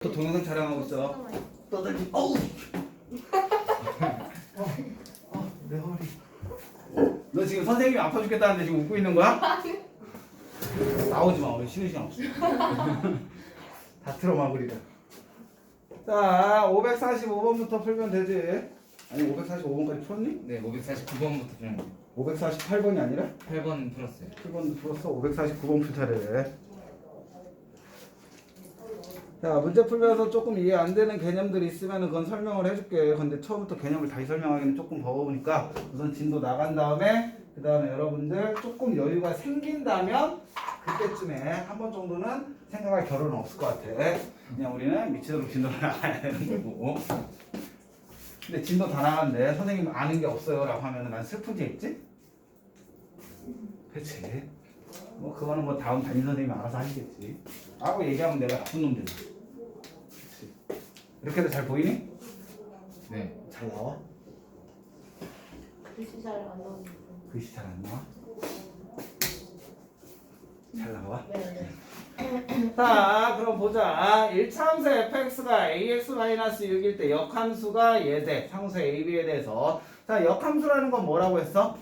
또 동영상 촬영하고 있어. 떠들기. 어우. 내 허리. 너 지금 선생님이 아파 죽겠다는데 지금 웃고 있는 거야? 나오지 마. 우리 쉬는 시간 없어. 다 틀어 마무리다. 자, 545번부터 풀면 되지. 아니 545번까지 풀었니? 네, 549번부터 풀었는데 548번이 아니라? 8번 풀었어요. 7번 풀었어. 549번 풀 차례. 자, 문제 풀면서 조금 이해 안 되는 개념들이 있으면 그건 설명을 해줄게. 근데 처음부터 개념을 다시 설명하기는 조금 버거우니까 우선 진도 나간 다음에 그 다음에 여러분들 조금 여유가 생긴다면 그때쯤에 한 번 정도는 생각할 겨를은 없을 것 같아. 그냥 우리는 미치도록 진도를 나가야 되는 거고. 근데 진도 다 나갔는데 선생님 아는 게 없어요 라고 하면 난 슬픈 게 있지? 그치? 뭐 그거는 뭐 다음 담임 선생님이 알아서 하시겠지. 라고 얘기하면 내가 나쁜 놈 되지. 그치? 이렇게 해도 잘 보이니? 네. 잘 나와? 글씨 잘 안 나오는데. 글씨 잘 안 나와? 잘 나와? 네. 자, 그럼 보자. 1차 함수 fx가 ax-6일 때 역함수가 얘대 상수 ab에 대해서. 자, 역함수라는 건 뭐라고 했어?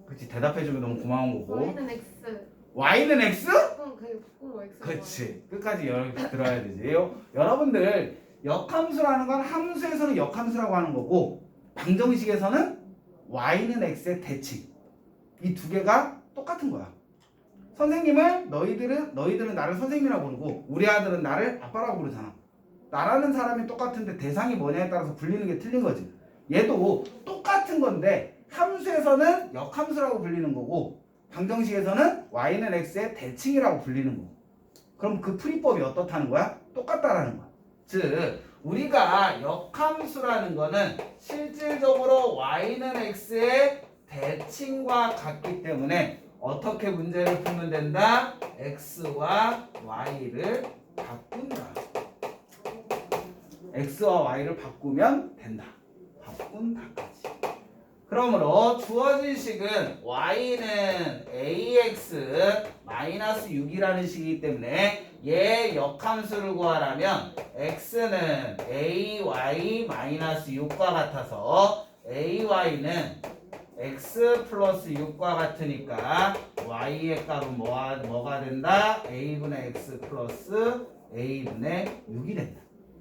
그치, 대답해주면 너무 고마운 거고. Y는 X. y는 x? 그럼 그게 부끄러워 X. 그치, 끝까지 들어야 되지. 여러분들 역함수라는 건 함수에서는 역함수라고 하는 거고 방정식에서는 y는 x의 대칭. 이 두 개가 똑같은 거야. 선생님을 너희들은 나를 선생님이라고 부르고 우리 아들은 나를 아빠라고 부르잖아. 나라는 사람이 똑같은데 대상이 뭐냐에 따라서 불리는 게 틀린 거지. 얘도 똑같은 건데 함수에서는 역함수라고 불리는 거고 방정식에서는 y는 x의 대칭이라고 불리는 거고. 그럼 그 풀이법이 어떻다는 거야? 똑같다라는 거야. 즉 우리가 역함수라는 거는 실질적으로 y는 x의 대칭과 같기 때문에 어떻게 문제를 풀면 된다? x와 y를 바꾼다. x와 y를 바꾸면 된다. 바꾼다까지. 그러므로 주어진 식은 y는 ax-6이라는 식이기 때문에 얘 역함수를 구하라면 x는 ay-6과 같아서 ay는 x 플러스 6과 같으니까 y의 값은 뭐가 된다? a분의 x 플러스 a분의 6이 된다.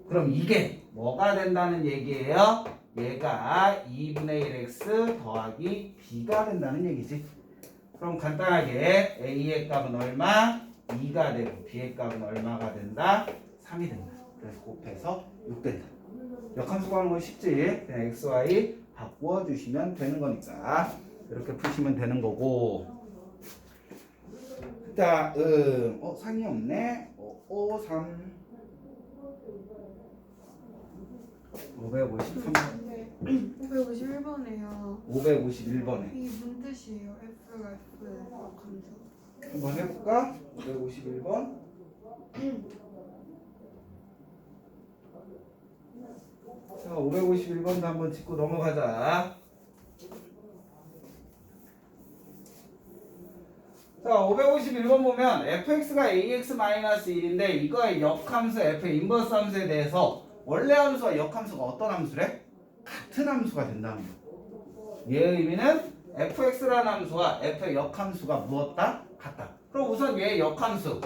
그럼 이게 뭐가 된다는 얘기예요? 얘가 2분의 1x 더하기 b가 된다는 얘기지. 그럼 간단하게 a의 값은 얼마? 2가 되고 b의 값은 얼마가 된다? 3이 된다. 그래서 곱해서 6 된다. 역함수 구하는 건 쉽지. 그냥 x, y 바꾸어 주시면 되는 거니까 이렇게 푸시면 되는 거고. 자, 상이 없네. 3 553번. 네. 551번에요. 551번에 이게 무슨 뜻이에요? F가 F예요. 감수. 한번 해볼까? 551번. 자, 551번도 한번 짚고 넘어가자. 자, 551번 보면 fx가 ax-1인데 이거의 역함수 f의 인버스 함수에 대해서 원래 함수와 역함수가 어떤 함수래? 같은 함수가 된다는 거야. 얘의 의미는 fx라는 함수와 f의 역함수가 무엇다? 같다. 그럼 우선 얘의 역함수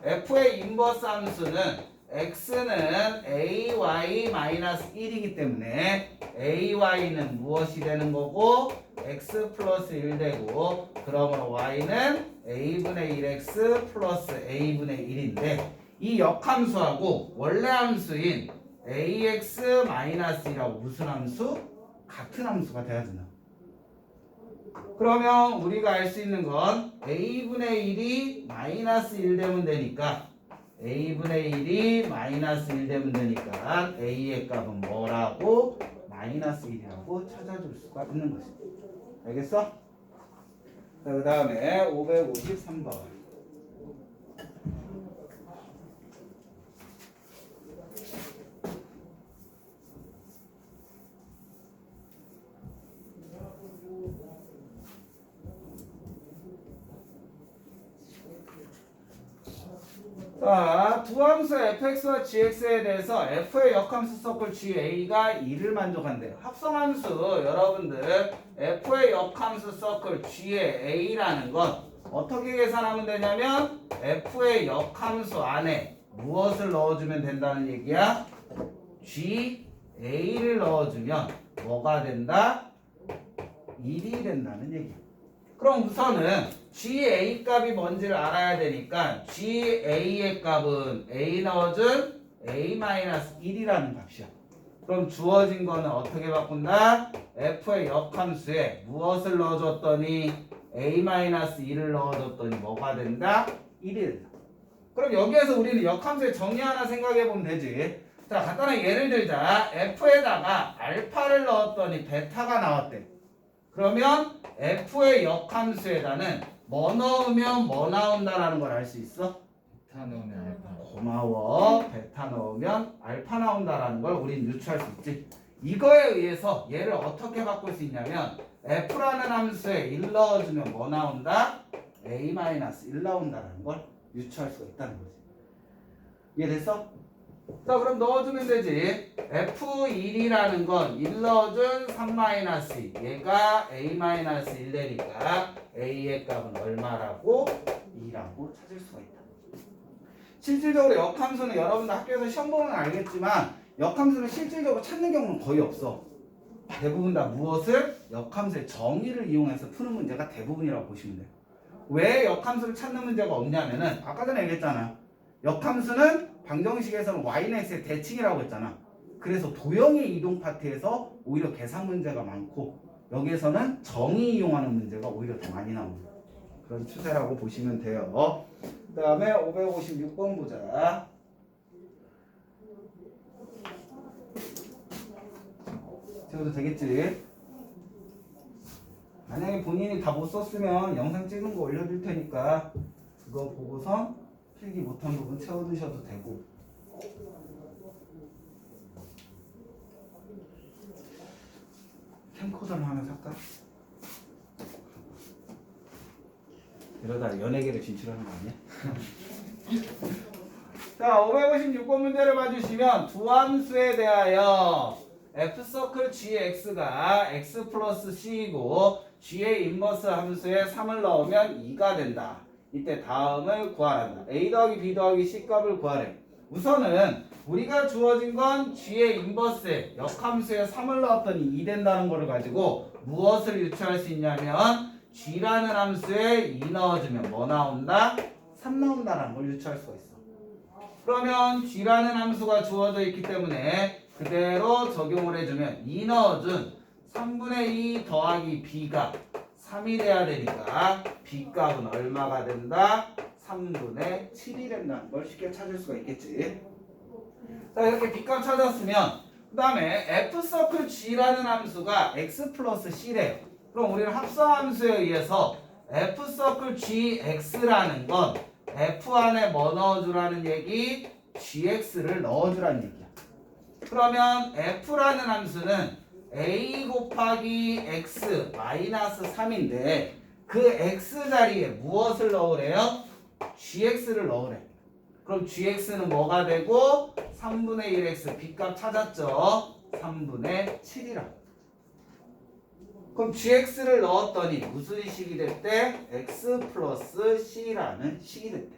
f의 인버스 함수는 x는 ay-1이기 때문에 ay는 무엇이 되는 거고 x 플러스 1 되고 그러므로 y는 a분의 1x 플러스 a분의 1인데 이 역함수하고 원래 함수인 ax-이라고 무슨 함수? 같은 함수가 돼야 된다. 그러면 우리가 알 수 있는 건 a분의 1이 마이너스 1 되면 되니까 a분의 1이 마이너스 1 되면 되니까 a의 값은 뭐라고? 마이너스 1이라고 찾아줄 수가 있는 것이다. 알겠어? 자, 그 다음에 553번. 자, 자, 두 함수 fx와 gx에 대해서 f의 역함수 서클 ga가 2를 만족한대요. 합성함수 여러분들 f의 역함수 서클 g의 a라는 건 어떻게 계산하면 되냐면 f의 역함수 안에 무엇을 넣어주면 된다는 얘기야? ga를 넣어주면 뭐가 된다? 1이 된다는 얘기야. 그럼 우선은 GA 값이 뭔지를 알아야 되니까 GA의 값은 A 넣어준 A-1이라는 값이야. 그럼 주어진 거는 어떻게 바꾼다? F의 역함수에 무엇을 넣어줬더니 A-1을 넣어줬더니 뭐가 된다? 1이 된다. 그럼 여기에서 우리는 역함수의 정의 하나 생각해 보면 되지. 자, 간단하게 예를 들자. F에다가 알파를 넣었더니 베타가 나왔대. 그러면 f의 역함수에다는 뭐 넣으면 뭐 나온다라는 걸 알 수 있어? 베타 넣으면 알파. 고마워. 베타 넣으면 알파 나온다라는 걸 우린 유추할 수 있지. 이거에 의해서 얘를 어떻게 바꿀 수 있냐면 f라는 함수에 1 넣어주면 뭐 나온다? a-1 나온다라는 걸 유추할 수가 있다는 거지. 이해됐어? 자, 그럼 넣어주면 되지. F1이라는 건 1 넣어준 3-2. 얘가 A-1 되니까 A의 값은 얼마라고? 2라고 찾을 수가 있다. 실질적으로 역함수는 여러분들 학교에서 시험 보면 알겠지만 역함수를 실질적으로 찾는 경우는 거의 없어. 대부분 다 무엇을? 역함수의 정의를 이용해서 푸는 문제가 대부분이라고 보시면 돼요. 왜 역함수를 찾는 문제가 없냐면은 아까 전에 얘기했잖아. 역함수는 방정식에서는 y는 x의 대칭이라고 했잖아. 그래서 도형의 이동 파트에서 오히려 계산 문제가 많고 여기에서는 정의 이용하는 문제가 오히려 더 많이 나옵니다. 그런 추세라고 보시면 돼요. 그 다음에 556번 보자. 세워도 되겠지? 만약에 본인이 다 못 썼으면 영상 찍은 거 올려줄 테니까 그거 보고서 필기 못한 부분 채워두셔도 되고. 캠코더를 하나 살까? 이러다 연예계를 진출하는 거 아니야? 자, 556번 문제를 봐주시면 두 함수에 대하여 f서클 gx가 x 플러스 c이고 g의 인버스 함수에 3을 넣으면 2가 된다. 이때 다음을 구하란다. a 더하기 b 더하기 c 값을 구하래. 우선은 우리가 주어진 건 g의 인버스에 역함수에 3을 넣었더니 2 된다는 거를 가지고 무엇을 유추할 수 있냐면 g라는 함수에 2 넣어주면 뭐 나온다? 3 나온다는 걸 유추할 수가 있어. 그러면 g라는 함수가 주어져 있기 때문에 그대로 적용을 해주면 2 넣어준 3분의 2 더하기 b가 3이 돼야 되니까 b값은 얼마가 된다? 3분의 7이 된다는 걸 쉽게 찾을 수가 있겠지. 자, 이렇게 b값 찾았으면 그 다음에 f서클 g라는 함수가 x 플러스 c래요. 그럼 우리는 합성함수에 의해서 f서클 gx라는 건 f 안에 뭐 넣어주라는 얘기? gx를 넣어주라는 얘기야. 그러면 f라는 함수는 a 곱하기 x 마이너스 3인데 그 x 자리에 무엇을 넣으래요? gx를 넣으래. 그럼 gx는 뭐가 되고 3분의 1x b값 찾았죠? 3분의 7이라고. 그럼 gx를 넣었더니 무슨 식이 됐대? x 플러스 c라는 식이 됐대.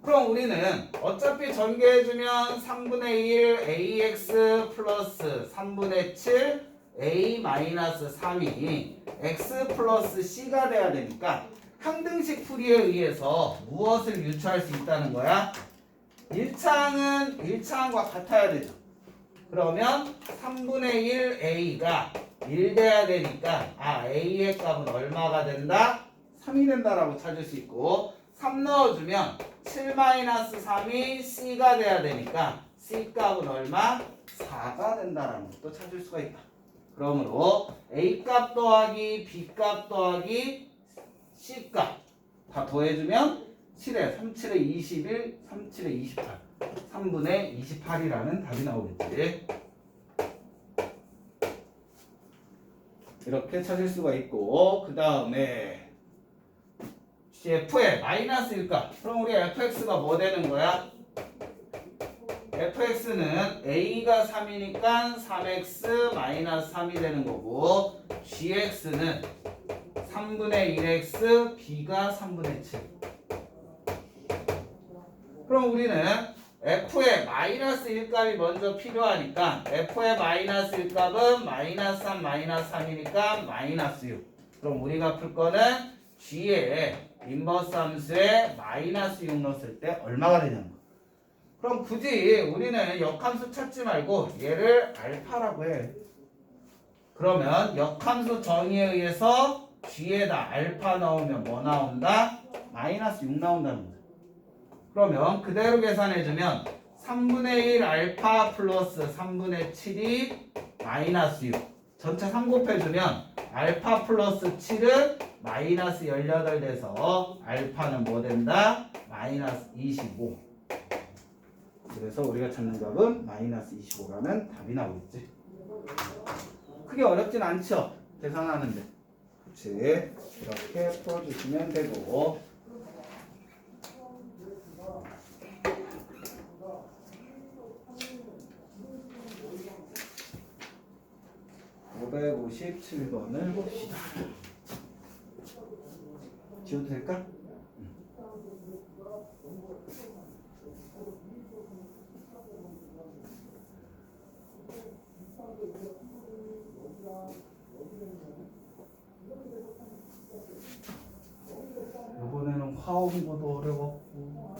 그럼 우리는 어차피 전개해주면 3분의 1 ax 플러스 3분의 7 a 마이너스 3이 x 플러스 c가 돼야 되니까 항등식 풀이에 의해서 무엇을 유추할 수 있다는 거야? 1차항은 1차항과 같아야 되죠. 그러면 3분의 1 a가 1 돼야 되니까 a의 값은 얼마가 된다? 3이 된다라고 찾을 수 있고 3 넣어주면 7-3이 c가 돼야 되니까 c 값은 얼마? 4가 된다라는 것도 찾을 수가 있다. 그러므로 a 값 더하기 b 값 더하기 c 값 다 더해주면 7에 3, 7에 21, 3, 7에 28 3분의 28이라는 답이 나오겠지. 이렇게 찾을 수가 있고 그 다음에 f의 마이너스 1가. 그럼 우리 fx가 뭐 되는 거야? fx는 a가 3이니까 3x 마이너스 3이 되는 거고 gx는 3분의 1x b가 3분의 7. 그럼 우리는 f의 마이너스 1값이 먼저 필요하니까 f의 마이너스 1값은 마이너스 3 마이너스 3이니까 마이너스 6. 그럼 우리가 풀 거는 g의 인버스 함수에 마이너스 6 넣었을 때 얼마가 되냐는 거. 그럼 굳이 우리는 역함수 찾지 말고 얘를 알파라고 해. 그러면 역함수 정의에 의해서 g에다 알파 넣으면 뭐 나온다? 마이너스 6 나온다는 거죠. 그러면 그대로 계산해주면 3분의 1 알파 플러스 3분의 7이 마이너스 6. 전체 3 곱해주면 알파 플러스 7은 마이너스 18 돼서 알파는 뭐 된다? 마이너스 25. 그래서 우리가 찾는 값은 마이너스 25라는 답이 나오겠지. 크게 어렵진 않죠? 계산하는데. 그렇지. 이렇게 풀어주시면 되고. (557번을) 봅시다. 지워도 될까? 이번에는 화원고도 어려웠고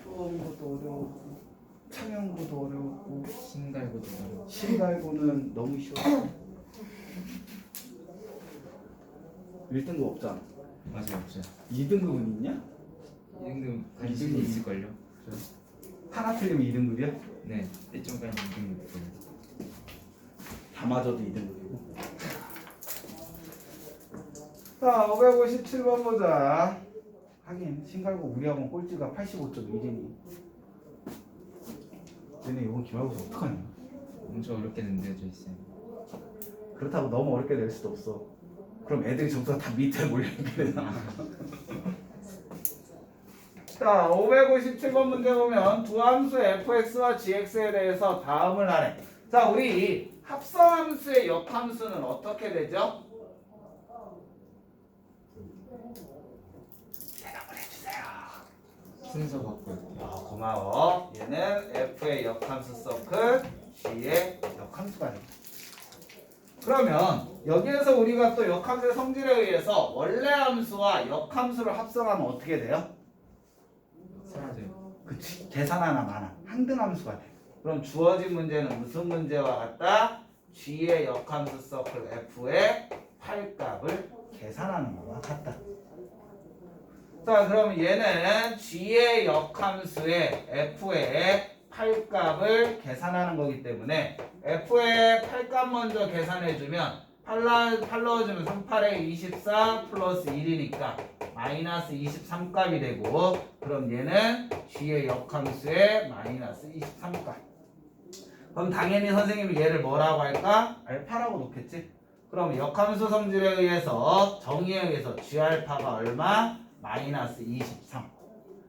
표원고도 어려웠고 창현고도 어려웠고 신갈고도 어려워. 신갈고는 너무 쉬웠어. 1등급 없잖아. 맞아요, 없어요. 2등급은 있냐? 2등급 관심이 있을걸요? 하나 틀리면 2등급이야? 네, 1점까지 2등급 있거든요. 다 맞아도 2등급이고. 자, 557번 보자. 하긴 신갈고 우리 학원 꼴찌가 85.1이니 얘네 이번 기말고사 어떡하냐. 엄청 어렵게 nende져 있어요. 그렇다고 너무 어렵게 낼 수도 없어. 그럼 애들이 점수가 다 밑에 몰리게 되나. 자, 557번 문제 보면 두 함수 fx와 gx에 대해서 다음을 하래. 자, 우리 합성함수의 역함수는 어떻게 되죠? 대답을 해주세요. 순서 바꿔요. 고마워. 얘는 f의 역함수 서클, g의 역함수가 됩니다. 그러면 여기에서 우리가 또 역함수의 성질에 의해서 원래 함수와 역함수를 합성하면 어떻게 돼요? 사라져요. 그치. 계산 하나 많아. 항등함수가 돼. 그럼 주어진 문제는 무슨 문제와 같다? g의 역함수 서클 f의 8값을 계산하는 거와 같다. 자, 그럼 얘는 g의 역함수의 f의 8값을 계산하는 거기 때문에 f의 8값 먼저 계산해주면 8 넣어주면 38에 24 플러스 1이니까 마이너스 23값이 되고, 그럼 얘는 g의 역함수의 마이너스 23값. 그럼 당연히 선생님이 얘를 뭐라고 할까? 알파라고 놓겠지? 그럼 역함수 성질에 의해서 정의에 의해서 g알파가 얼마? 마이너스 23.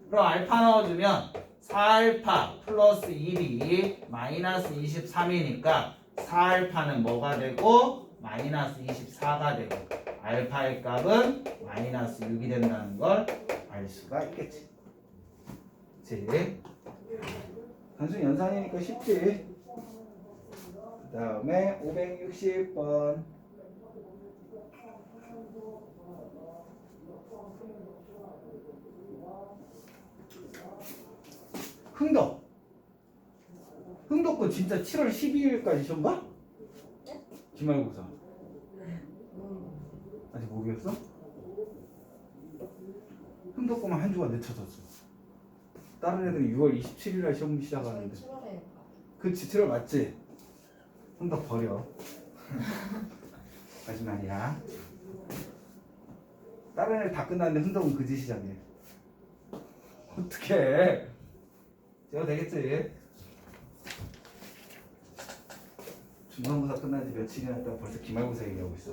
그럼 알파 넣어주면 4알파 플러스 1이 마이너스 23이니까 4알파는 뭐가 되고? 마이너스 24가 되고, 알파의 값은 마이너스 6이 된다는 걸 알 수가 있겠지. 그치? 단순 연산이니까 쉽지. 그 다음에 560번. 흥덕. 흥덕 거 진짜 7월 12일까지 시험 봐? 기말고사. 아직 모르겠어? 흥덕 거만 한 주가 늦춰졌어. 다른 애들은 6월 27일날 시험 시작하는데. 7월에 그치, 7월 맞지? 흥덕 버려. 거짓말이야. 다른 애들 다 끝났는데 흥덕은 그지 시작해. 어떡해. 제가 되겠지? 중간고사 끝난 지 며칠이나 됐다고 벌써 기말고사 얘기하고 있어.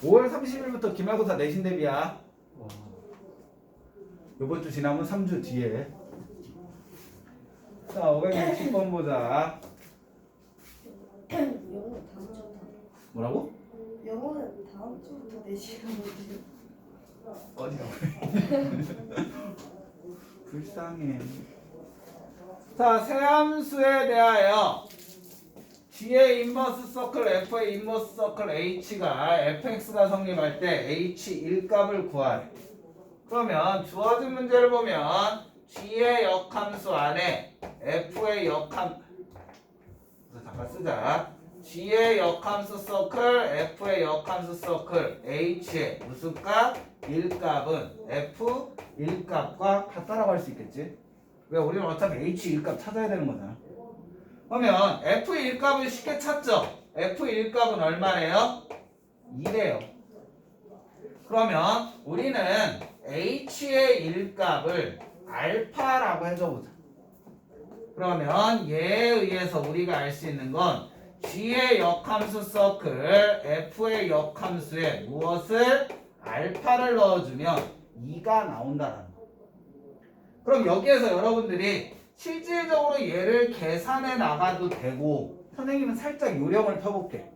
5월 30일부터 기말고사 내신 대비야. 와. 이번 주 지나면 3주 뒤에. 자, 560번 보자. 영어는 다음 주부터. 뭐라고? 영어는 다음 주부터 내시는 거지. 어디가? 불쌍해. 자, 세함수에 대하여 G의 인버스 서클 F의 인버스 서클 H가 fx가 성립할 때 H 1값을 구하래. 그러면 주어진 문제를 보면 G의 역함수 안에 F의 역함 잠깐 쓰자. G의 역함수 서클 F의 역함수 서클 H의 무슨 값? 1값은 F 1값과 같다라고 할 수 있겠지. 왜? 우리는 어차피 H 1값 찾아야 되는 거잖아. 그러면 F 1값을 쉽게 찾죠. F 1값은 얼마래요? 2래요. 그러면 우리는 H의 1값을 알파라고 해줘보자. 그러면 얘에 의해서 우리가 알 수 있는 건 G의 역함수 서클 F의 역함수에 무엇을? 알파를 넣어주면 2가 나온다라는 거. 그럼 여기에서 여러분들이 실질적으로 얘를 계산해 나가도 되고, 선생님은 살짝 요령을 펴볼게.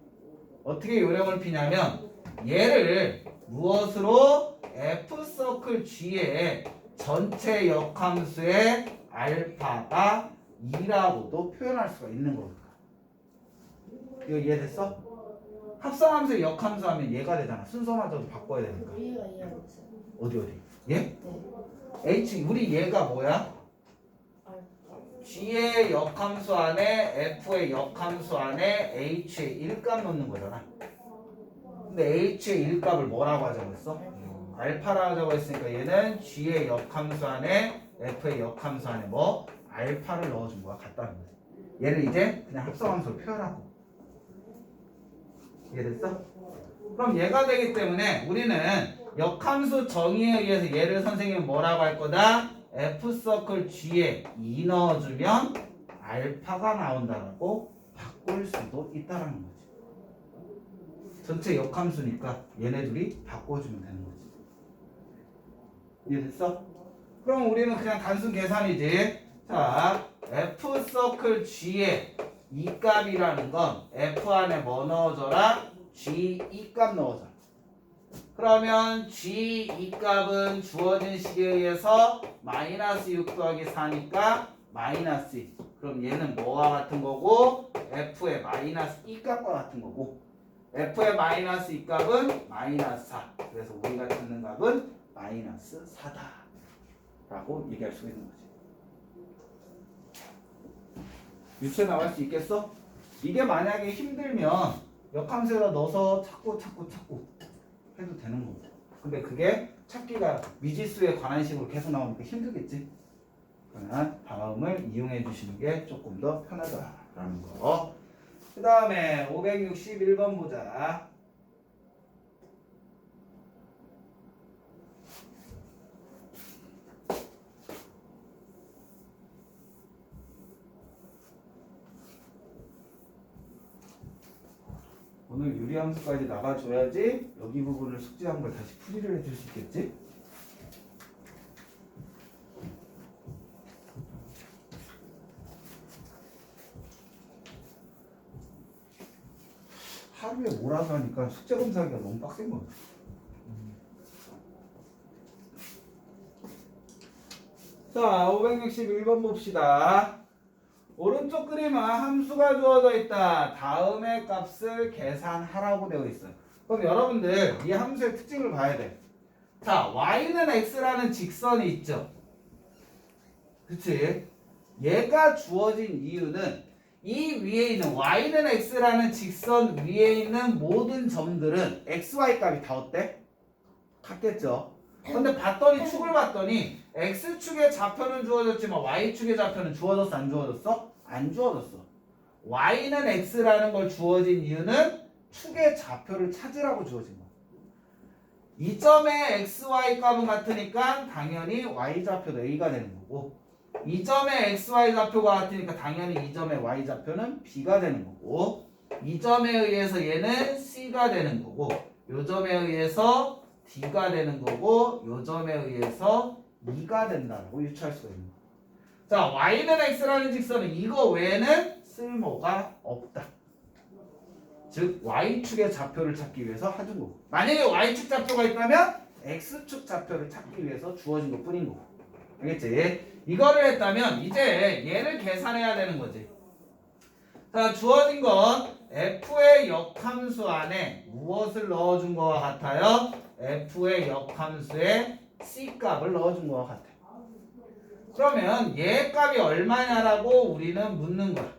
어떻게 요령을 피냐면 얘를 무엇으로? F 서클 G의 전체 역함수의 알파가 2라고도 표현할 수가 있는 겁니다. 이거 이해됐어? 합성함수의 역함수 하면 얘가 되잖아. 순서마저도 바꿔야 되니까. 우리가 이해했어요. 어디? 얘? 네. H 우리 얘가 뭐야? G의 역함수 안에 F의 역함수 안에 H의 1값 넣는 거잖아. 근데 H의 1값을 뭐라고 하자고 했어? 알파라고 하자고 했으니까 얘는 G의 역함수 안에 F의 역함수 안에 뭐? 알파를 넣어준 거야. 같다는 거지. 얘를 이제 그냥 합성함수로 표현하고. 이해됐어? 그럼 얘가 되기 때문에 우리는 역함수 정의에 의해서 얘를 선생님은 뭐라고 할 거다? F 서클 G에 2 넣어주면 알파가 나온다라고 바꿀 수도 있다라는 거지. 전체 역함수니까 얘네들이 바꿔주면 되는 거지. 이해됐어? 그럼 우리는 그냥 단순 계산이지. 자, F 서클 G에 2값이라는 건 F 안에 뭐 넣어줘라? G 2값 넣어줘라. 그러면 G 2값은 주어진 식에 의해서 마이너스 6 더하기 4니까 마이너스 2. 그럼 얘는 뭐와 같은 거고? F의 마이너스 2값과 같은 거고, F의 마이너스 2값은 마이너스 4. 그래서 우리가 찾는 값은 마이너스 4다 라고 얘기할 수 있는 거지. 유추해 나갈 수 있겠어? 이게 만약에 힘들면 역함수에다 넣어서 찾고 해도 되는 거고. 근데 그게 찾기가 미지수에 관한 식으로 계속 나오니까 힘들겠지? 그러면 다음을 이용해 주시는 게 조금 더 편하다라는 거. 그 다음에 561번 보자. 오늘 유리함수까지 나가줘야지 여기 부분을 숙제한 걸 다시 풀이를 해줄 수 있겠지? 하루에 몰아서 하니까 숙제 검사하기가 너무 빡센 거 같아. 자, 561번 봅시다. 오른쪽 그림은 함수가 주어져 있다. 다음의 값을 계산하라고 되어 있어요. 그럼 여러분들 이 함수의 특징을 봐야 돼. 자, y는 x라는 직선이 있죠. 그치? 얘가 주어진 이유는 이 위에 있는 y는 x라는 직선 위에 있는 모든 점들은 xy 값이 다 어때? 같겠죠. 근데 봤더니 축을 봤더니 x축의 좌표는 주어졌지만 y축의 좌표는 주어졌어 안 주어졌어? 안 주어졌어. y는 x라는 걸 주어진 이유는 축의 좌표를 찾으라고 주어진 거야. 이 점의 xy 값은 같으니까 당연히 y 좌표도 a가 되는 거고, 이 점의 xy 좌표가 같으니까 당연히 이 점의 y 좌표는 b가 되는 거고, 이 점에 의해서 얘는 c가 되는 거고, 요 점에 의해서 D가 되는 거고 요 점에 의해서 2가 된다고 유추할 수가 있는 거예요. 자, y는 x라는 직선은 이거 외에는 쓸모가 없다. 즉 y축의 좌표를 찾기 위해서 해준 거고, 만약에 y축 좌표가 있다면 x축 좌표를 찾기 위해서 주어진 것 뿐인 거고. 알겠지? 이거를 했다면 이제 얘를 계산해야 되는 거지. 자, 주어진 건 f의 역함수 안에 무엇을 넣어준 것과 같아요? f의 역함수에 c 값을 넣어준 것과 같아요. 그러면 얘 값이 얼마냐라고 우리는 묻는 거야.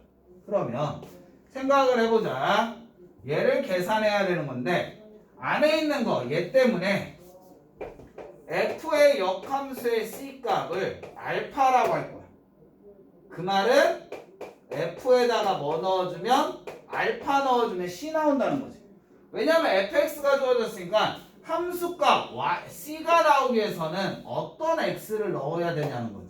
그러면 생각을 해보자. 얘를 계산해야 되는 건데 안에 있는 거 얘 때문에 f의 역함수의 c 값을 알파라고 할 거야. 그 말은 f에다가 뭐 넣어주면 알파 넣어주면 c 나온다는 거지. 왜냐면 fx가 주어졌으니까 함수값 c가 나오기 위해서는 어떤 x를 넣어야 되냐는 거지.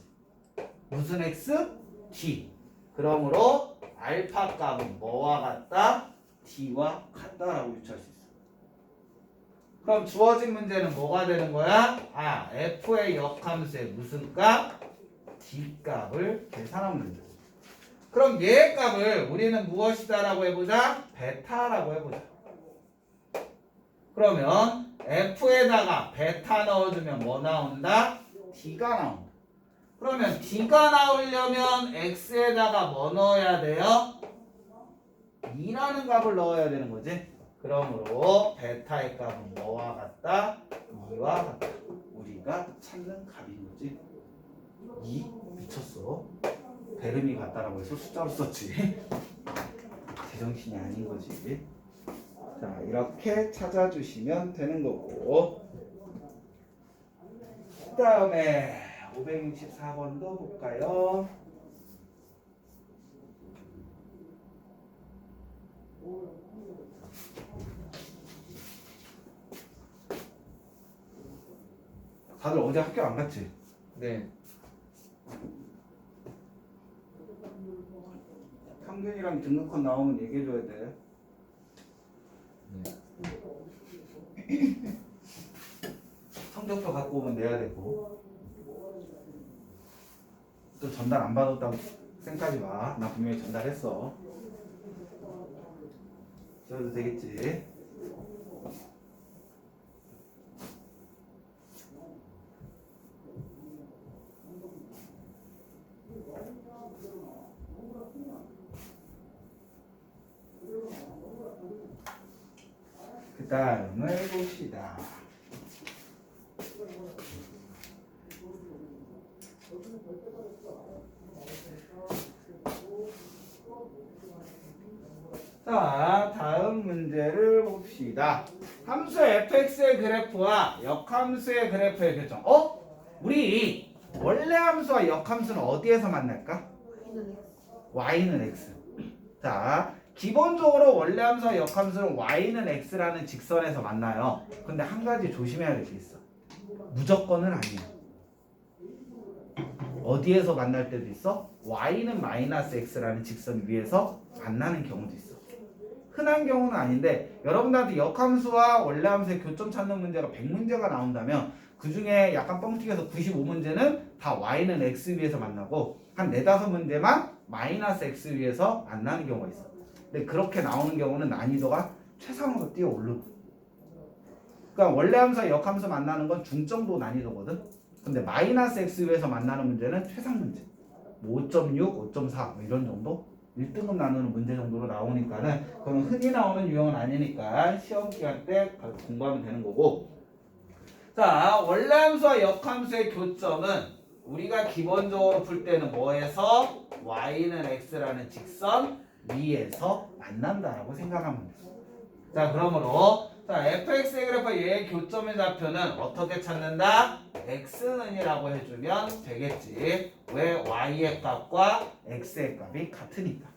무슨 x? t. 그러므로 알파 값은 뭐와 같다? t와 같다라고 유추할 수 있어. 그럼 주어진 문제는 뭐가 되는 거야? 아, f의 역함수의 무슨 값? d 값을 계산하면 된다. 그럼 얘의 값을 우리는 무엇이다라고 해보자? 베타라고 해보자. 그러면 f에다가 베타 넣어주면 뭐 나온다? d가 나온다. 그러면 d가 나오려면 x에다가 뭐 넣어야 돼요? 2라는 값을 넣어야 되는 거지. 그러므로 베타의 값은 뭐와 같다? 2와 같다. 우리가 찾는 값인 거지. 2? 미쳤어. 배름이 같다라고 해서 숫자로 썼지. 제정신이 아닌 거지. 자, 이렇게 찾아주시면 되는 거고, 그 다음에 564번도 볼까요? 다들 어제 학교 안 갔지? 네. 평균이랑 등급컷 나오면 얘기해줘야 돼. 성적표 갖고 오면 내야 되고. 또 전달 안 받았다고 생각하지 마. 나 분명히 전달했어. 지워도 되겠지? 그 다음을 봅시다. 자, 다음 문제를 봅시다. 함수 fx의 그래프와 역함수의 그래프의 교정. 우리 원래 함수와 역함수는 어디에서 만날까? y는 x. 자, 기본적으로 원래 함수와 역함수는 y는 x라는 직선에서 만나요. 근데 한 가지 조심해야 될 게 있어. 무조건은 아니야. 어디에서 만날 때도 있어? y는 마이너스 x라는 직선 위에서 만나는 경우도 있어. 흔한 경우는 아닌데, 여러분들한테 역함수와 원래 함수의 교점 찾는 문제가 100문제가 나온다면 그 중에 약간 뻥튀기해서 95문제는 다 y는 x 위에서 만나고 한 4-5문제만 마이너스 x 위에서 만나는 경우가 있어. 근데 그렇게 나오는 경우는 난이도가 최상으로 뛰어 오르고, 그러니까 원래 함수와 역함수 만나는 건 중정도 난이도거든. 근데 마이너스 x 위에서 만나는 문제는 최상 문제, 뭐 5.6, 5.4 뭐 이런 정도, 1등급 나누는 문제 정도로 나오니까는 그건 흔히 나오는 유형은 아니니까 시험 기간 때 공부하면 되는 거고. 자, 원래 함수와 역함수의 교점은 우리가 기본적으로 풀 때는 뭐에서? y는 x라는 직선 위에서 만난다라고 생각하면 돼. 자, 그러므로 자, fx의 그래프 얘의 교점의 좌표는 어떻게 찾는다? x는이라고 해주면 되겠지. 왜? y의 값과 x의 값이 같으니까.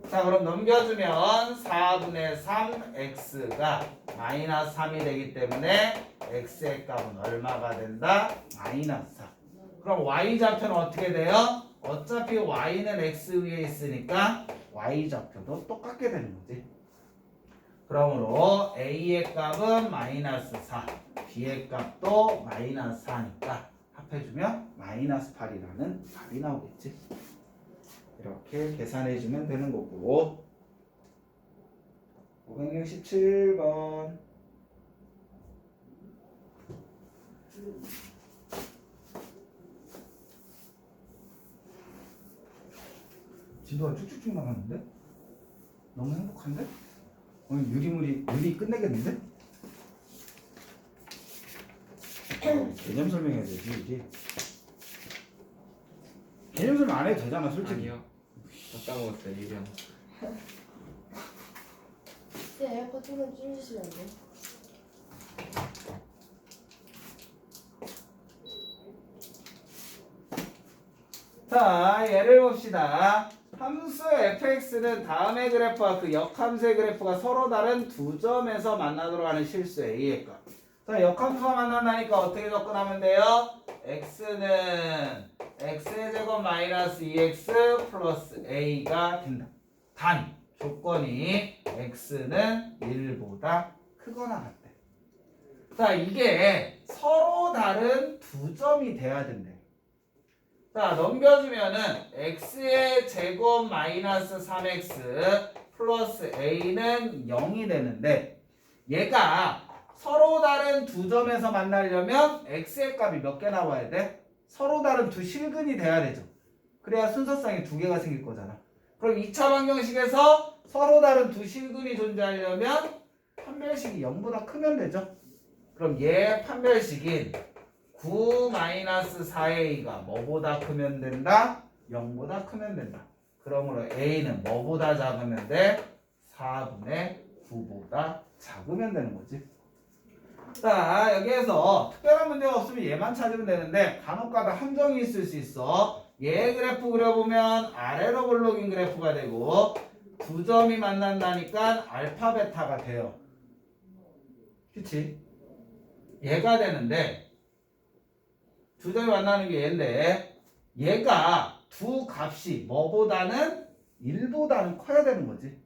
자, 그럼 넘겨주면 4분의 3 x가 마이너스 3이 되기 때문에 x의 값은 얼마가 된다? 마이너스 4. 그럼 y 좌표는 어떻게 돼요? 어차피 y는 x 위에 있으니까 y 좌표도 똑같게 되는 거지. 그러므로 A의 값은 마이너스 4, B의 값도 마이너스 4니까 합해주면 마이너스 8이라는 답이 나오겠지. 이렇게 계산해주면 되는 거고. 567번. 진도가 쭉쭉쭉 나가는데? 너무 행복한데? 오늘 유리 끝내겠는데? 개념 설명해야 되지 이게. 개념 설명 안 해도 되잖아 솔직히. 아니요. 다 까먹었어요. 유령. 네, 에어컨 조금 줄이시면 안 돼요? 자, 예를 봅시다. 함수 fx는 다음의 그래프와 그 역함수의 그래프가 서로 다른 두 점에서 만나도록 하는 실수 a의 값. 자, 역함수가 만난다니까 어떻게 접근하면 돼요? x는 x의 제곱 마이너스 2x 플러스 a가 된다. 단 조건이 x는 1보다 크거나 같대. 자, 이게 서로 다른 두 점이 돼야 된대. 자, 넘겨주면은 x의 제곱 마이너스 3x 플러스 a는 0이 되는데, 얘가 서로 다른 두 점에서 만나려면 x의 값이 몇 개 나와야 돼? 서로 다른 두 실근이 돼야 되죠. 그래야 순서상에 두 개가 생길 거잖아. 그럼 2차 방정식에서 서로 다른 두 실근이 존재하려면 판별식이 0보다 크면 되죠. 그럼 얘 판별식인 9-4a가 뭐보다 크면 된다? 0보다 크면 된다. 그러므로 a는 뭐보다 작으면 돼? 4분의 9보다 작으면 되는 거지. 자, 여기에서 특별한 문제가 없으면 얘만 찾으면 되는데 간혹가다 함정이 있을 수 있어. 얘 그래프 그려보면 아래로 볼록인 그래프가 되고 두 점이 만난다니까 알파 베타가 돼요. 그치? 얘가 되는데 두 점이 만나는 게 얘인데 얘가 두 값이 뭐보다는 1보다는 커야 되는 거지.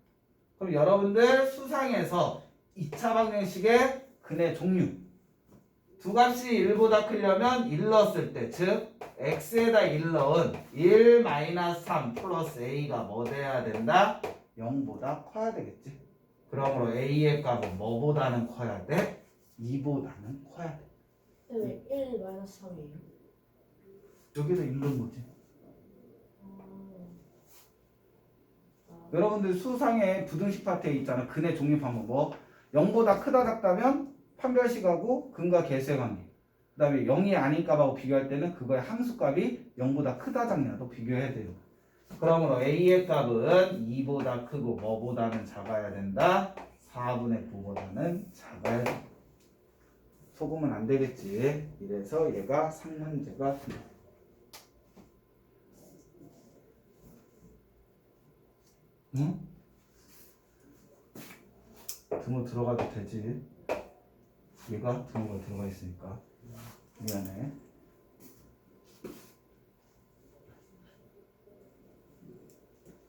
그럼 여러분들 수상에서 2차 방정식의 근의 종류 두 값이 1보다 크려면 1 넣었을 때 즉 x에다 1 넣은 1-3 플러스 a가 뭐 돼야 된다? 0보다 커야 되겠지. 그러므로 a의 값은 뭐보다는 커야 돼? 2보다는 커야 돼. 왜 1 마이너스 3이에요? 여기서 1 넣은 거지. 여러분들 수상에 부등식 파트에 있잖아. 근의 종류 방법 뭐 0보다 크다 작다면 판별식하고 근과 계수의 관계. 그 다음에 0이 아닌 값하고 비교할 때는 그거의 함수값이 0보다 크다 작냐도 비교해야 돼요. 그러므로 a의 값은 2보다 크고 뭐보다는 작아야 된다? 4분의 9보다는 작아야 된다. 속으면 안 되겠지. 이래서 얘가 상문제가 된다. 응? 등호 들어가도 되지. 얘가 등호가 들어가 있으니까. 미안해.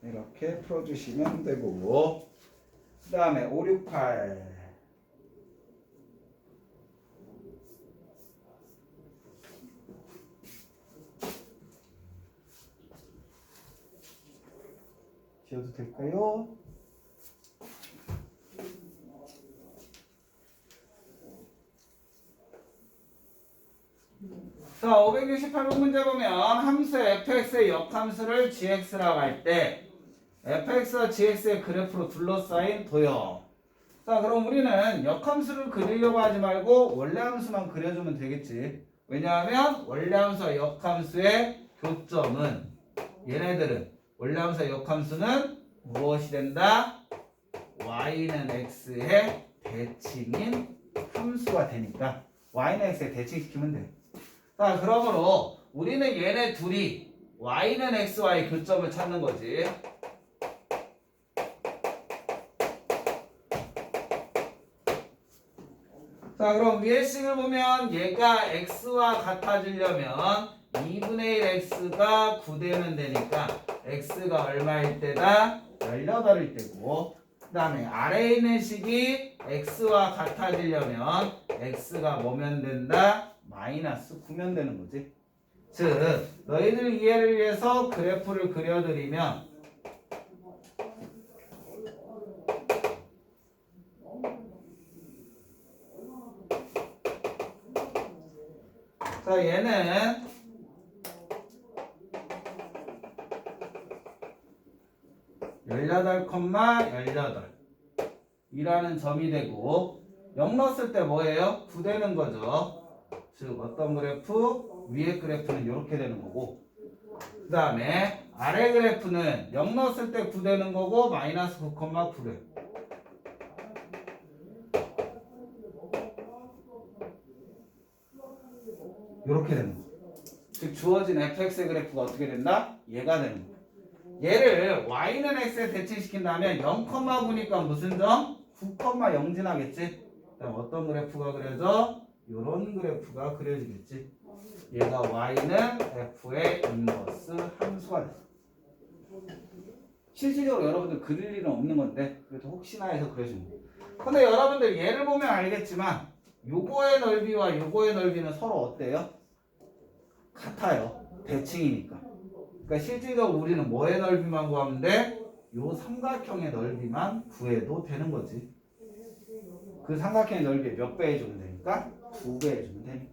이렇게 풀어주시면 되고 그 다음에 5, 6, 8 지워도 될까요? 자, 568번 문제 보면 함수 fx의 역함수를 gx라고 할 때 fx와 gx의 그래프로 둘러싸인 도형. 자, 그럼 우리는 역함수를 그리려고 하지 말고 원래 함수만 그려주면 되겠지. 왜냐하면 원래 함수와 역함수의 교점은 얘네들은 원래 함수와 역함수는 무엇이 된다? y는 x의 대칭인 함수가 되니까 y는 x에 대칭시키면 돼. 자, 그러므로 우리는 얘네 둘이 y는 x와의 교점을 찾는 거지. 자, 그럼 위의 식을 보면 얘가 x와 같아지려면 2분의 1 x가 9되면 되니까 x가 얼마일 때다? 18일 때고 그 다음에 아래에 있는 식이 x와 같아지려면 x가 뭐면 된다? 마이너스 9면 되는 거지. 즉 너희들 이해를 위해서 그래프를 그려드리면 자 얘는 18,18 이라는 점이 되고 0 넣었을 때 뭐예요? 9 되는 거죠. 즉 어떤 그래프? 위에 그래프는 이렇게 되는 거고 그 다음에 아래 그래프는 0 넣었을 때 9 되는 거고 마이너스 9,9래. 이렇게 되는 거. 즉 주어진 fx의 그래프가 어떻게 된다? 얘가 되는 거. 얘를 y는 x에 대칭시킨다면 0,9니까 무슨 점? 9,0 지나겠지? 그다음 어떤 그래프가 그려져? 이런 그래프가 그려지겠지. 얘가 y는 f의 인버스 함수가 돼. 실질적으로 여러분들 그릴 일은 없는 건데 그래도 혹시나 해서 그려주는 거예요. 근데 여러분들 얘를 보면 알겠지만 요거의 넓이와 요거의 넓이는 서로 어때요? 같아요. 대칭이니까. 그러니까 실질적으로 우리는 뭐의 넓이만 구하면 돼? 요 삼각형의 넓이만 구해도 되는 거지. 그 삼각형의 넓이 몇 배 해주면 되니까? 2배 해주면 되니까.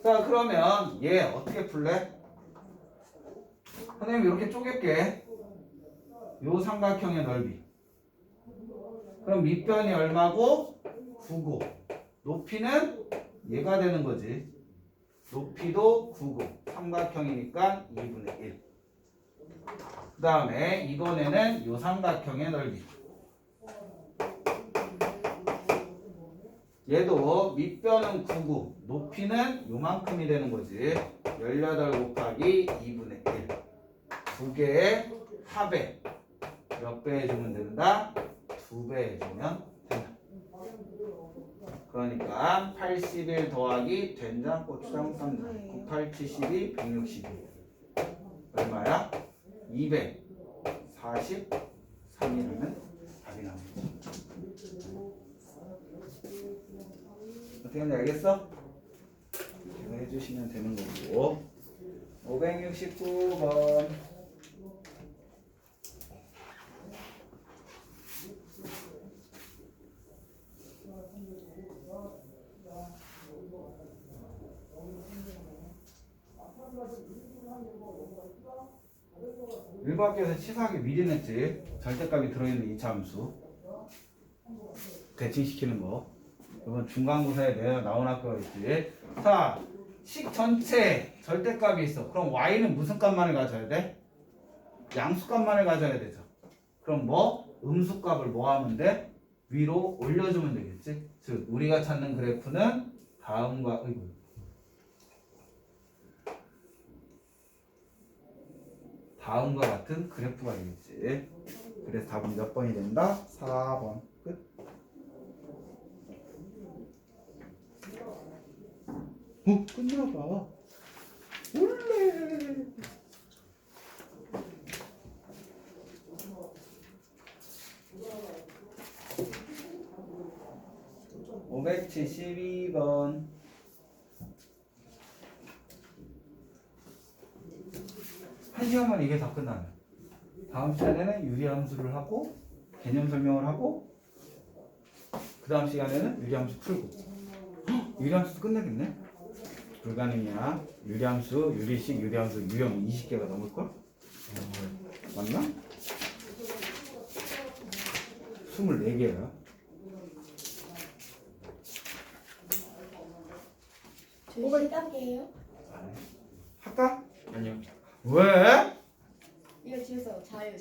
자 그러면 얘 어떻게 풀래? 선생님 이렇게 쪼갤게. 요 삼각형의 넓이. 그럼 밑변이 얼마고? 9고. 높이는 얘가 되는 거지. 높이도 9고. 삼각형이니까 2분의 1. 그 다음에 이번에는 요 삼각형의 넓이. 얘도 밑변은 9고 높이는 요만큼이 되는 거지. 18 곱하기 2분의 1. 두 개의 합에 몇 배 해주면 된다? 2배 해주면 된다. 그러니까 81 더하기 된장, 고추장, 쌈장 98, 72, 162 얼마야? 243이라면 답이 나옵니다. 어떻게 하는지 알겠어? 제가 해주시면 되는 거고 569번 일부 학교에서 치사하게 미리 냈지. 절대값이 들어있는 이차 함수 대칭시키는 거. 이번 중간고사에 내가 나온 학교가 있지. 자, 식 전체 절대값이 있어. 그럼 y는 무슨 값만을 가져야 돼? 양수값만을 가져야 되죠. 그럼 뭐? 음수값을 뭐 하면 돼? 위로 올려주면 되겠지. 즉 우리가 찾는 그래프는 다음과 같은 그래프가 되겠지. 그래서 답은 몇 번이 된다? 4번. 끝. 끝나봐. 원래. (572번) 한 시간만 이게 다 끝나면 다음 시간에는 유리함수를 하고 개념 설명을 하고 그 다음 시간에는 유리함수 풀고. 유리함수도 끝내겠네. 불가능이야. 유리함수, 유리식, 유리함수, 유형 20개가 넘을걸? 맞나? 24개야. 저희 1단계예요? 할까? 아니요. 왜? 이거 뒤에서 자유.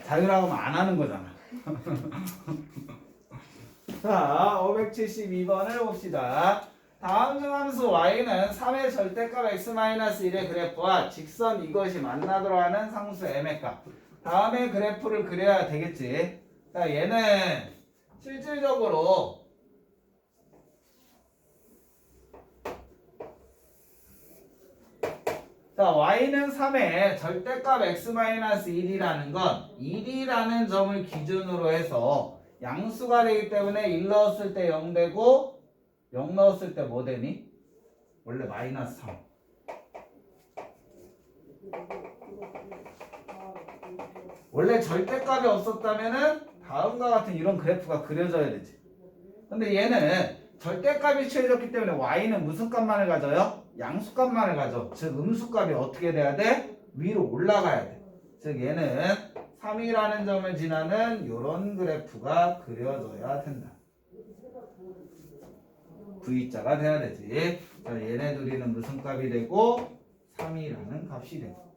자유라고 하면 안 하는 거잖아. 자, 572번을 봅시다. 다음 중 함수 y는 3의 절대값 x-1의 그래프와 직선 이것이 만나도록 하는 상수 m의 값. 다음에 그래프를 그려야 되겠지. 자, 얘는 실질적으로 자, y는 3의 절대값 x-1이라는 건 1이라는 점을 기준으로 해서 양수가 되기 때문에 1 넣었을 때 0 되고 0 넣었을 때 뭐 되니? 원래 마이너스 3. 원래 절대값이 없었다면은 다음과 같은 이런 그래프가 그려져야 되지. 근데 얘는 절대값이 취해졌기 때문에 y는 무슨 값만을 가져요? 양수값만을 가져. 즉 음수값이 어떻게 돼야 돼? 위로 올라가야 돼. 즉 얘는 3이라는 점을 지나는 이런 그래프가 그려져야 된다. V자가 돼야 되지. 자, 얘네 둘이는 무슨 값이 되고 3이라는 값이 되고.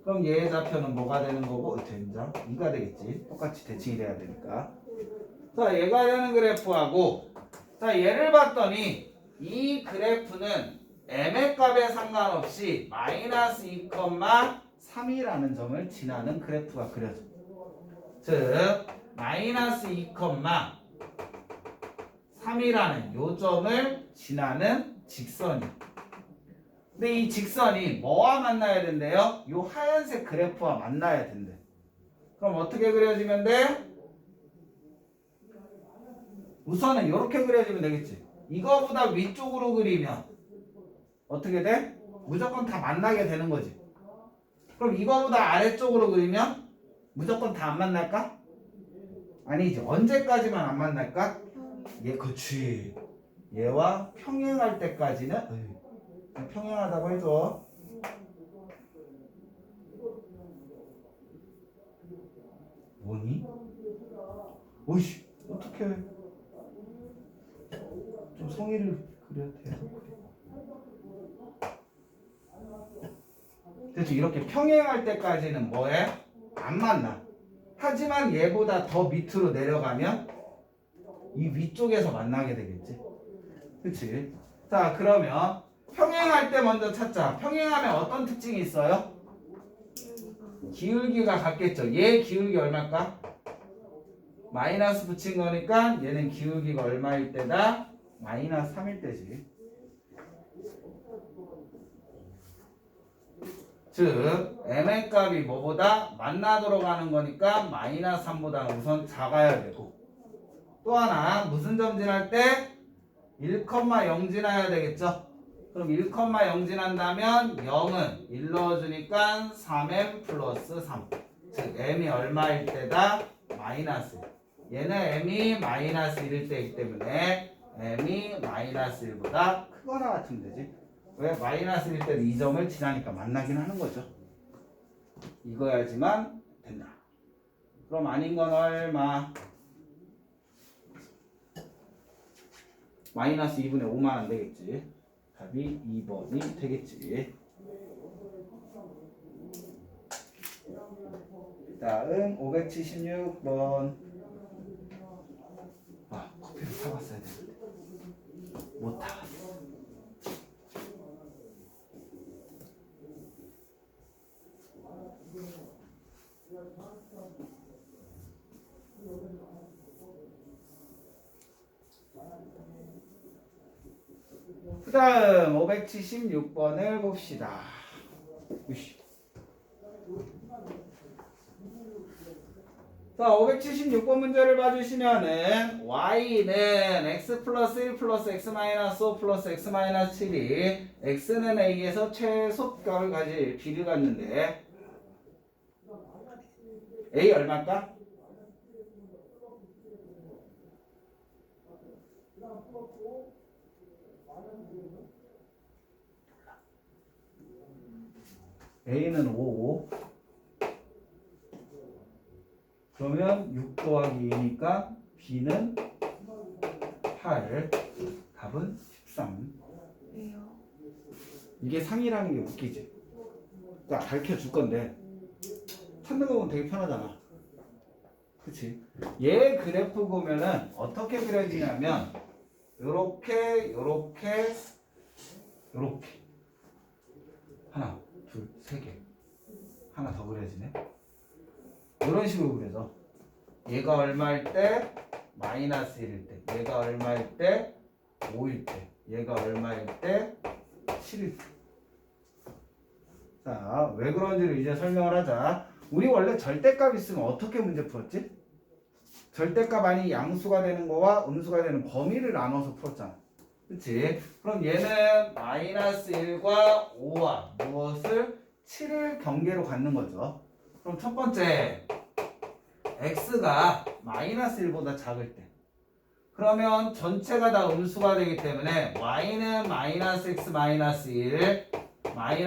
그럼 얘의 좌표는 뭐가 되는 거고? 된장 2가 되겠지. 똑같이 대칭이 돼야 되니까. 자, 얘가 되는 그래프하고, 자, 얘를 봤더니 이 그래프는 m의 값에 상관없이 마이너스 2,3이라는 점을 지나는 그래프가 그려져. 즉 마이너스 2,3이라는 요 점을 지나는 직선이야. 근데 이 직선이 뭐와 만나야 된대요? 요 하얀색 그래프와 만나야 된대. 그럼 어떻게 그려지면 돼? 우선은 이렇게 그려지면 되겠지. 이거보다 위쪽으로 그리면 어떻게 돼? 무조건 다 만나게 되는 거지. 그럼 이거보다 아래쪽으로 그리면 무조건 다 안 만날까? 아니지. 언제까지만 안 만날까? 얘, 그치. 얘와 평행할 때까지는 평행하다고 해줘. 뭐니? 오이씨, 어떻게 좀 성의를 그려야 돼서 그래서 이렇게 평행할 때까지는 뭐해? 안 만나. 하지만 얘보다 더 밑으로 내려가면 이 위쪽에서 만나게 되겠지. 그치? 자, 그러면 평행할 때 먼저 찾자. 평행하면 어떤 특징이 있어요? 기울기가 같겠죠. 얘 기울기 얼마일까? 마이너스 붙인 거니까 얘는 기울기가 얼마일 때다? 마이너스 3일 때지. 즉 m의 값이 뭐보다 만나도록 하는 거니까 마이너스 3보다는 우선 작아야 되고, 또 하나 무슨 점 지날 때? 1,0 지나야 되겠죠. 그럼 1,0 지난다면 0은 1 넣어주니까 3m 플러스 3. 즉 m이 얼마일 때다? 마이너스. 얘는 m이 마이너스 1일 때이기 때문에 m이 마이너스 1보다 크거나 같으면 되지. 왜? 마이너스 1일 때는 이 점을 지나니까 만나긴 하는 거죠. 이거야지만 된다. 그럼 아닌 건 얼마? 마이너스 2분의 5만 안 되겠지. 답이 2번이 되겠지. 다음 576번. 아, 커피를 사왔어야 되는데 못 타왔어. 그 다음 576번을 봅시다. 자, 576번 문제를 봐주시면은 y는 x 플러스 1 플러스 x 마이너스 5 플러스 x 마이너스 7이 x는 a에서 최소값을 가질 b를 갖는데 a 얼마일까? a는 5. 그러면 6 더하기 2니까 b는 8. 답은 13. 왜요? 이게 상이라는 게 웃기지. 나 가르쳐 줄 건데 찾는 거 보면 되게 편하잖아. 그치? 얘 그래프 보면은 어떻게 그려지냐면 요렇게 요렇게 요렇게 하나 둘 세 개 하나 더 그려지네. 이런 식으로 그려져. 얘가 얼마일 때? 마이너스 1일 때. 얘가 얼마일 때? 5일 때. 얘가 얼마일 때? 7일 때. 자, 왜 그런지를 이제 설명을 하자. 우리 원래 절대값 있으면 어떻게 문제 풀었지? 절대값 아닌 양수가 되는 거와 음수가 되는 범위를 나눠서 풀었잖아. 그치? 그럼 얘는 마이너스 1과 5와 무엇을? 7을 경계로 갖는 거죠. 그럼 첫 번째 x가 마이너스 1보다 작을 때 그러면 전체가 다 음수가 되기 때문에 y는 마이너스 x 마이너스 1 마이너스